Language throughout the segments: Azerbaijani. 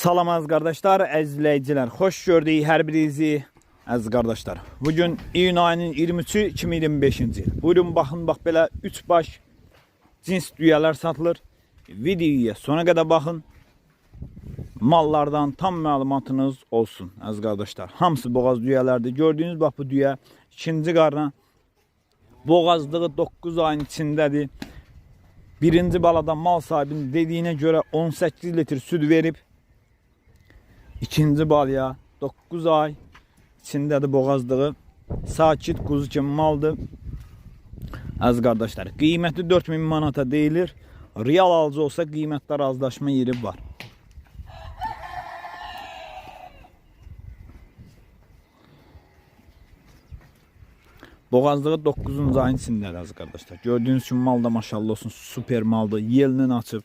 Salam əziz qardaşlar, əziz izləyicilər. Xoş gördük hər birinizi əziz qardaşlar. Bugün iyun ayının 23-ü 2025-ci il. Buyurun baxın, bax belə 3 baş cins düyələr satılır. Videoya sona qədər baxın. Mallardan tam məlumatınız olsun əziz qardaşlar. Hamısı boğaz düyələrdir. Gördüyünüz bax bu düyə ikinci qarına boğazlığı 9 ayın içindədir. Birinci balada mal sahibinin dediyinə görə 18 litr süd verib. İkinci balya 9 ay içindədir boğazlığı. Sakit kuzu kimi maldır. Əziz qardaşlar, qiyməti 4000 manata deyilir. Real alıcı olsa qiymətlər razılaşma yeri var. Boğazlığı 9-cu ayın içindədir əziz qardaşlar. Gördüyünüz kimi mal da maşallah olsun super maldır. Yelini açıb.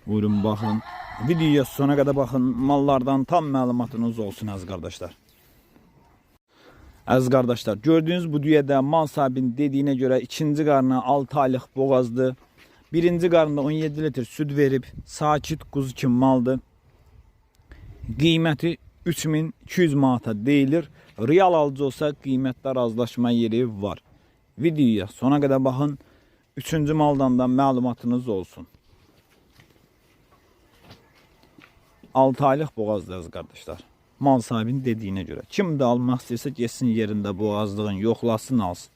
Buyurun baxın. Videoya sona qədər baxın. Mallardan tam məlumatınız olsun əziz qardaşlar. Əziz qardaşlar, gördüyünüz bu düyədə mal sahibinin dediyinə görə ikinci qarnı 6 aylıq boğazdır. Birinci qarnında 17 litr süd verib. Sakit kuzu kimi maldır. Qiyməti 3200 manata deyilir. Real alıcı olsa qiymətlər razılaşma yeri var. Videoya sona qədər baxın. Üçüncü maldan da məlumatınız olsun. 6 aylıq boğazdır əziz qardaşlar. Mal sahibinin dediyinə görə. Kim də almaq istəyirsə getsin yerində boğazlığın yoxlasın, alsın.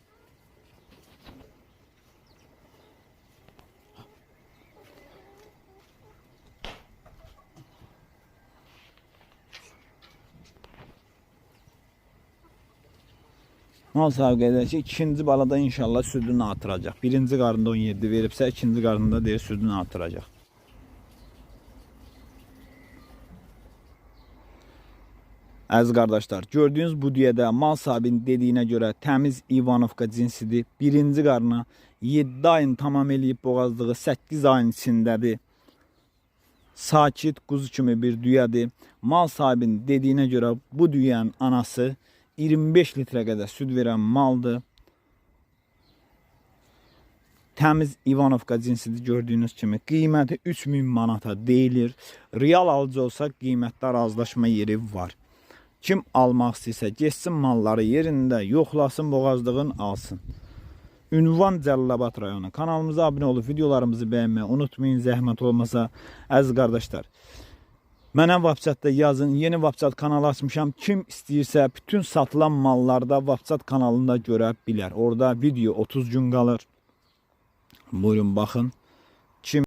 Mal sahibi qeyd ki, ikinci balada inşallah südünü artıracaq. Birinci qarında 17 veribsə, ikinci qarında deyir südünü artıracaq. Əziz qardaşlar, gördüyünüz bu düyədə mal sahibinin dediyinə görə təmiz İvanovka cinsidir. Birinci qarına 7 ayın tamam eləyib boğazlığı 8 ayın içindədir. Sakit kuzu kimi bir düyədir. Mal sahibinin dediyinə görə bu düyənin anası 25 litrə qədər süd verən maldır. Təmiz İvanovka cinsidir gördüyünüz kimi. Qiyməti 3000 manata deyilir. Real alıcı olsa qiymətlər razılaşma yeri var. Kim almaq istəyirsə geçsin malları yerində yoxlasın, boğazlığın alsın. Ünvan Cəlilabad rayonu. Kanalımıza abunə olub videolarımızı bəyənməyi unutmayın, zəhmət olmasa əziz qardaşlar. Mənə WhatsApp'da yazın. Yeni WhatsApp kanalı açmışam. Kim istəyirsə bütün satılan mallarda WhatsApp kanalında görə bilər. Orada video 30 gün qalır. Buyurun baxın.